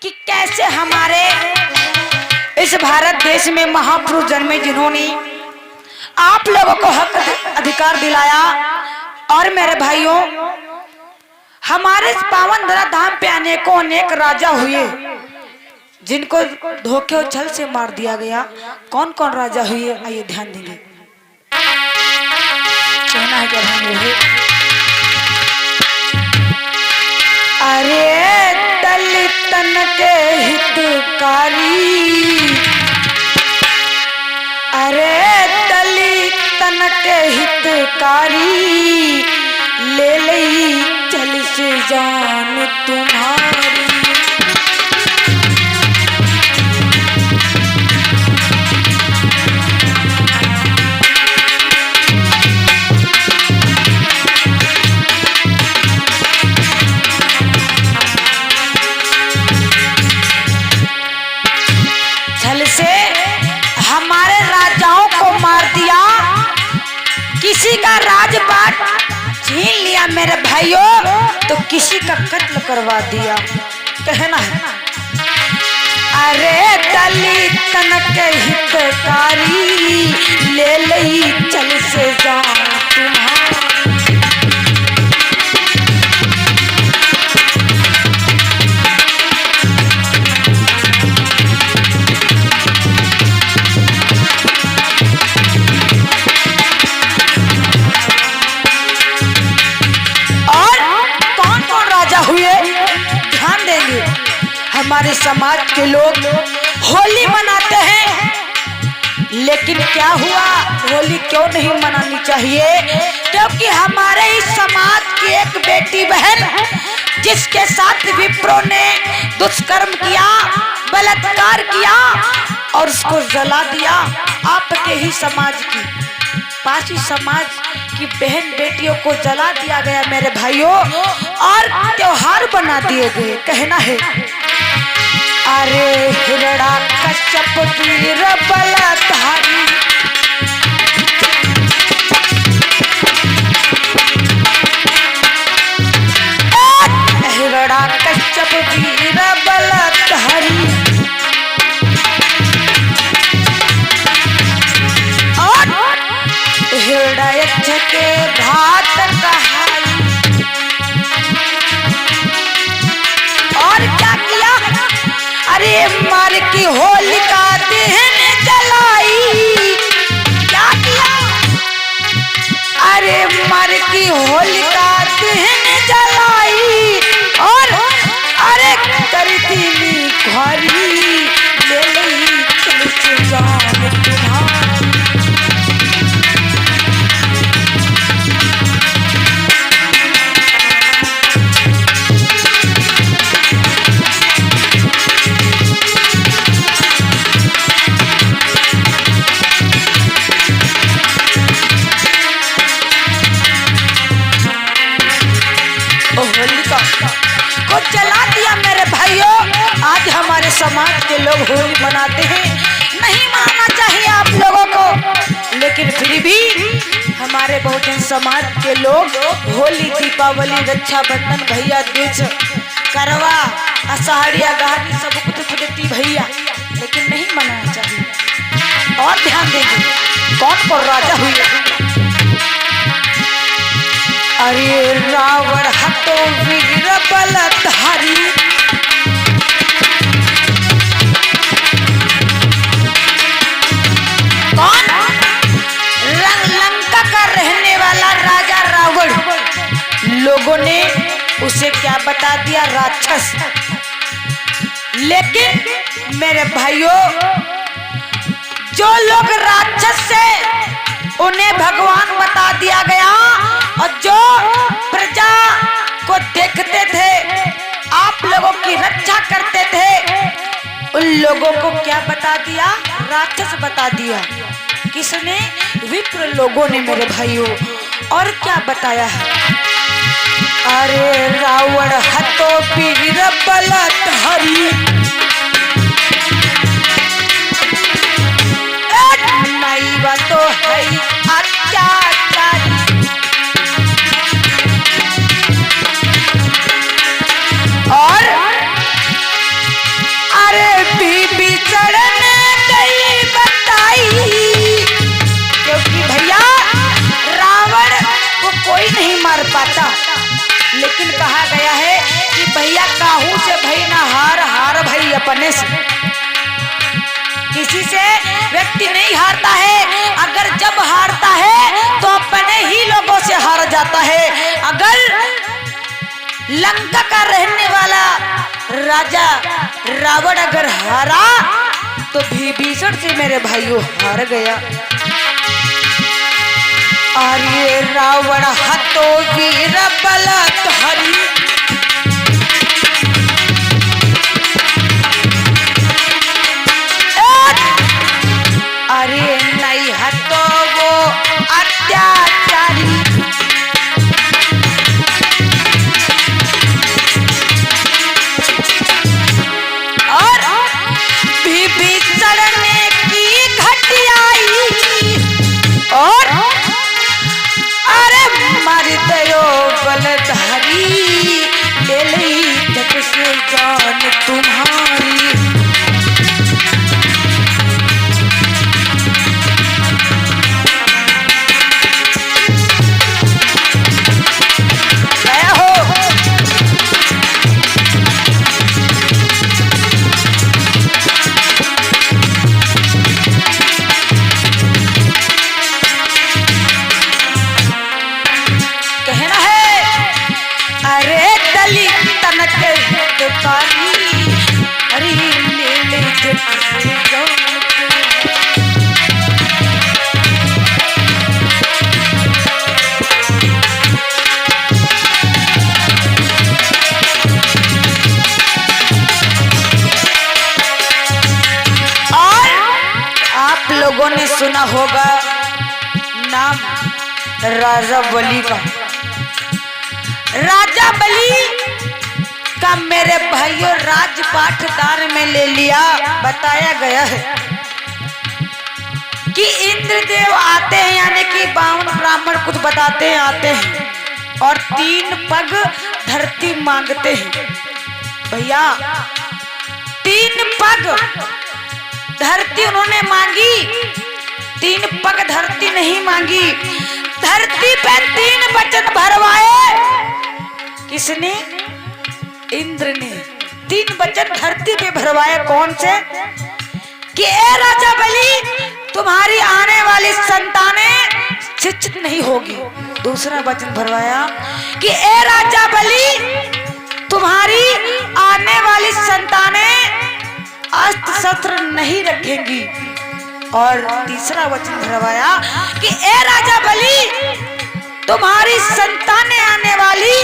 कि कैसे हमारे इस भारत देश में महापुरुष जन्मे जिन्होंने आप लोगों को हक अधिकार दिलाया। और मेरे भाइयों, हमारे इस पावन धरा धाम पे अनेकों अनेक राजा हुए जिनको धोखे और छल से मार दिया गया। कौन कौन राजा हुए, आइए ध्यान देंगे। कहना है क्या अरे दलितन के हितकारी, अरे दलितन के हितकारी, ले लई चल से जान तुम्हारी। किसी का राजपाट छीन लिया मेरे भाइयों, तो किसी का कत्ल करवा दिया। कहना है अरे दलितन के हितकारी, ले लई चल से जान तुम्हारी। हमारे समाज के लोग होली मनाते हैं, लेकिन क्या हुआ, होली क्यों नहीं मनानी चाहिए? क्योंकि हमारे इस समाज की एक बेटी बहन जिसके साथ विप्रो ने दुष्कर्म किया, बलात्कार किया और उसको जला दिया। आपके ही समाज की, पासी समाज की बहन बेटियों को जला दिया गया मेरे भाइयों, और त्योहार बना दिए गए। कहना है अरे हिरण्याकश्यप वीर बलधारी, हिरण्याकश्यप वीर बलधारी, और हिरण्यक्ष के घात कहाई। और क्या किया? अरे मार की होलिका दहन जलाई। क्या किया? अरे मार की होलिका दहन जलाई, और अरे कर दी घरी, ले ली चल से जान तुम्हारी। को जला दिया मेरे भाइयों। आज हमारे समाज के लोग होली मनाते हैं, नहीं मनाना चाहिए आप लोगों को, लेकिन फिर भी हमारे बहुजन समाज के लोग होली, दीपावली, रक्षाबंधन, भैया दूज, करवा, आषाढ़िया, गानी सब कुछ देती भैया, लेकिन नहीं मनाना चाहिए। और ध्यान देंगे कौन कौन राजा हुए। अरे रावण हतो वीर बलधारी, कौन? लंका का रहने वाला राजा रावण। लोगों ने उसे क्या बता दिया? राक्षस। लेकिन मेरे भाइयों, जो लोग राक्षस से उन्हें भगवान बता दिया गया, और जो प्रजा को देखते थे, आप लोगों की रक्षा करते थे, उन लोगों को क्या बता दिया? राक्षस बता दिया। किसने? विप्र लोगों ने मेरे भाइयों। और क्या बताया है? अरे रावण हतो वीर बलधारी, नहीं तो है अत्याचारी। भैया काहू से भई ना हार, हार भई अपने से। किसी से व्यक्ति नहीं हारता है, अगर जब हारता है तो अपने ही लोगों से हार जाता है। अगर लंका का रहने वाला राजा रावण अगर हारा तो विभीषण से मेरे भाइयों हार गया। अरे रावण हतो वीर बलधारी, अरे नहीं हतो वो अत्याचारी। और विभीषण ने की घटियाई और अरे मार दयो बलधारी, ले ली जग से जान तुम्हारी। लोगों ने सुना होगा नाम राजा बलि का। राजा बलि का मेरे भाइयों राजपाट दार में ले लिया। बताया गया है कि इंद्रदेव आते हैं, यानी कि 52 ब्राह्मण कुछ बताते हैं आते हैं और 3 पग धरती मांगते हैं। भैया 3 पग धरती उन्होंने मांगी, 3 पग धरती नहीं मांगी। धरती पे 3 वचन भरवाए। किसने? इंद्र ने 3 वचन धरती पे भरवाए। कौन से? कि ए राजा बलि, तुम्हारी आने वाली संतानें शिक्षित नहीं होगी। दूसरा वचन भरवाया कि ए राजा बलि, तुम्हारी आने वाली संतानें अस्त्र शस्त्र नहीं रखेंगी। और तीसरा वचन भरवाया कि ए राजा बलि, तुम्हारी संतानें आने वाली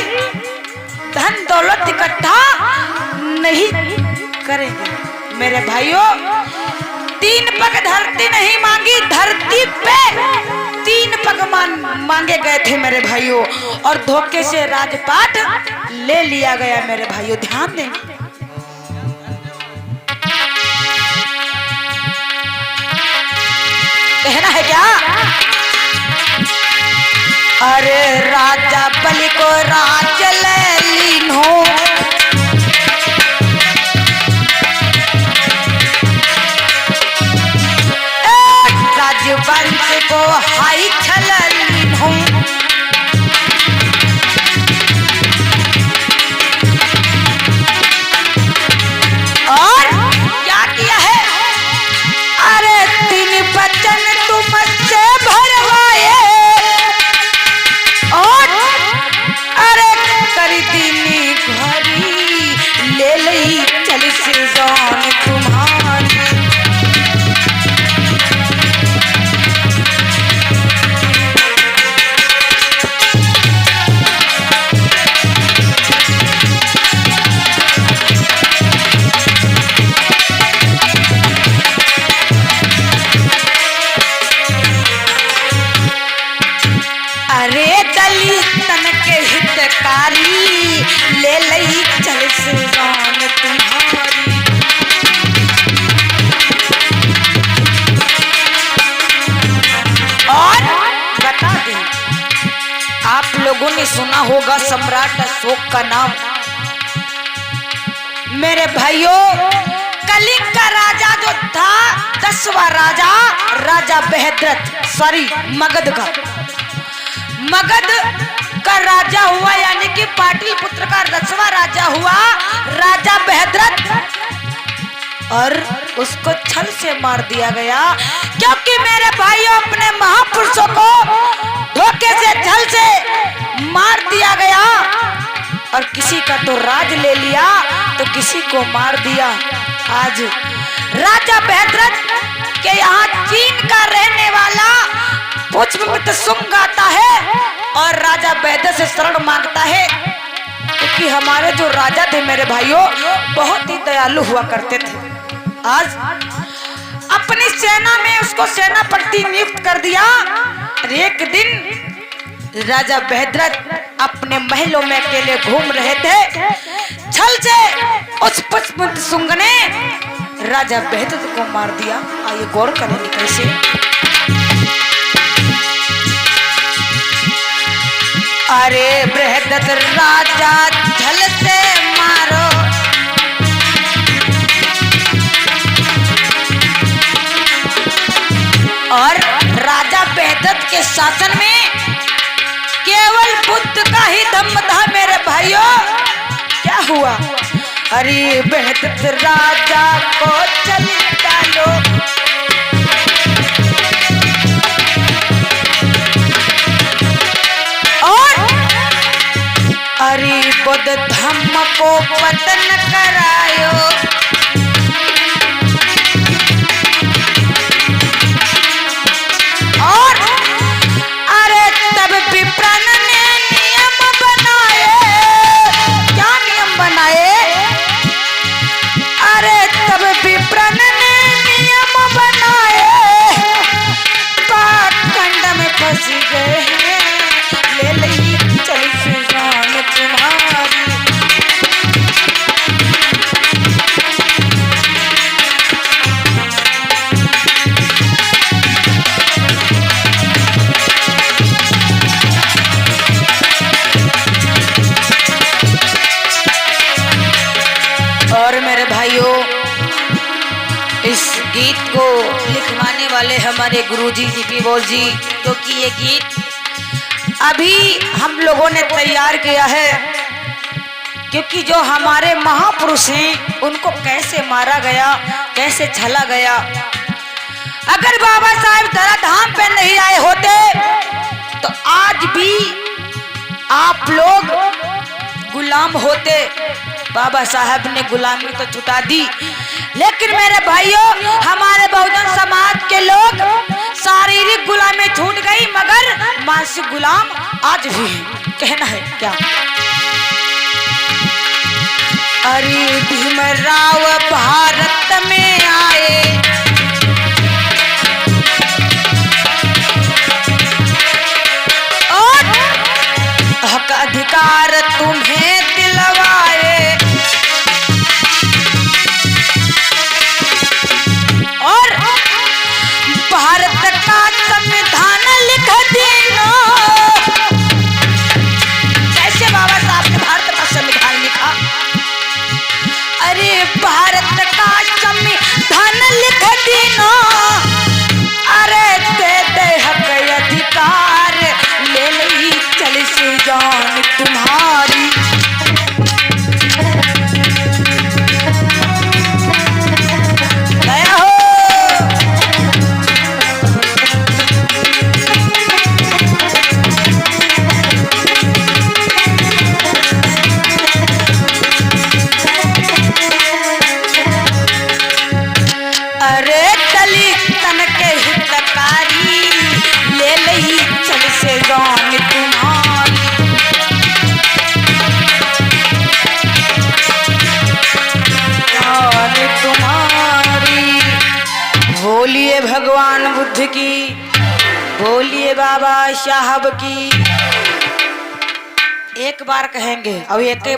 धन दौलत इकट्ठा नहीं करेंगे। मेरे भाइयों 3 पग धरती नहीं मांगी, धरती पे 3 पग मांगे गए थे मेरे भाइयों, और धोखे से राजपाट ले लिया गया। मेरे भाइयों ध्यान दें, कहना है क्या? अरे राजा बलि को राज ले लीनो, राजवंश को हाई छल लीनो। और क्या किया है? अरे 3 वचन तुमसे भरवाए और अरे कर दीनी घरी, ले ली चल से जान तुम्हारी। ले लई चल से जान तुम्हारी। और बता दें, आप लोगों ने सुना होगा सम्राट अशोक का नाम। मेरे भाइयों कलिंग का राजा जो था, 10वां राजा, राजा बृहद्रथ, सॉरी मगध का राजा हुआ, यानी कि पाटलिपुत्र का 10वां राजा हुआ। राजा बहदरत और उसको छल से मार दिया गया, क्योंकि मेरे भाइयों अपने महापुरुषों को धोखे से छल से मार दिया गया और किसी का तो राज ले लिया तो किसी को मार दिया। आज राजा बहदरत के यहाँ चीन का रहने वाला पुष्पमित्र शुंग आता है और राजा बहदर से शरण मांगता है, क्योंकि हमारे जो राजा थे मेरे भाइयों बहुत ही दयालु हुआ करते थे। आज अपनी सेना में उसको सेनापति नियुक्त कर दिया। एक दिन राजा बहदरत अपने महलों में अकेले घूम रहे थे, छल से उस पुष्पमित्र शुंग ने राजा बहदरत को मार दिया। आइए गौर करेंगे कैसे। अरे बहदरत राजा छल से मारो, और राजा बहदरत के शासन में केवल बुद्ध का ही दम था मेरे भाइयों। क्या हुआ? अरे बहदरत राजा को चल डालो, और अरे बुद्ध धम्म को पतन करायो, और अरे तब विप्रण ने नियम बनाए। क्या नियम बनाए? अरे तब विप्रण ने नियम बनाए, पाखंड में फंस गए हैं, ले ली चल से जान तुम्हारी। और मेरे भाइयों इस गीत को लिखवाने वाले हमारे गुरुजी जी बोल जी, क्योंकि ये गीत अभी हम लोगों ने तैयार किया है, क्योंकि जो हमारे महापुरुष हैं उनको कैसे मारा गया, कैसे छला गया। अगर बाबा साहब धराधाम पे नहीं आए होते तो आज भी आप लोग गुलाम होते। बाबा साहब ने गुलामी तो छुटा दी, लेकिन मेरे भाइयों हमारे बहुजन समाज के लोग शारीरिक गुलामी छूट गई मगर मानसिक गुलाम आज भी है। कहना है क्या? अरे भीमराव भारत में आए, और हक अधिकार तुम्हें दिलवाए, और भारत का संविधान लिख देना। कैसे बाबा साहब ने भारत का संविधान लिखा? अरे भारत का संविधान लिख देना, अरे दे दे हक अधिकार, ले ली चल से जान तुम्हारी। गया हो अरे दलित तन के हितकारी, ले ली चल से जान तुम्हारी। जान तुम्हारी। बोलिए भगवान बुद्ध की, बोलिए बाबा साहब की। एक बार कहेंगे, अब एक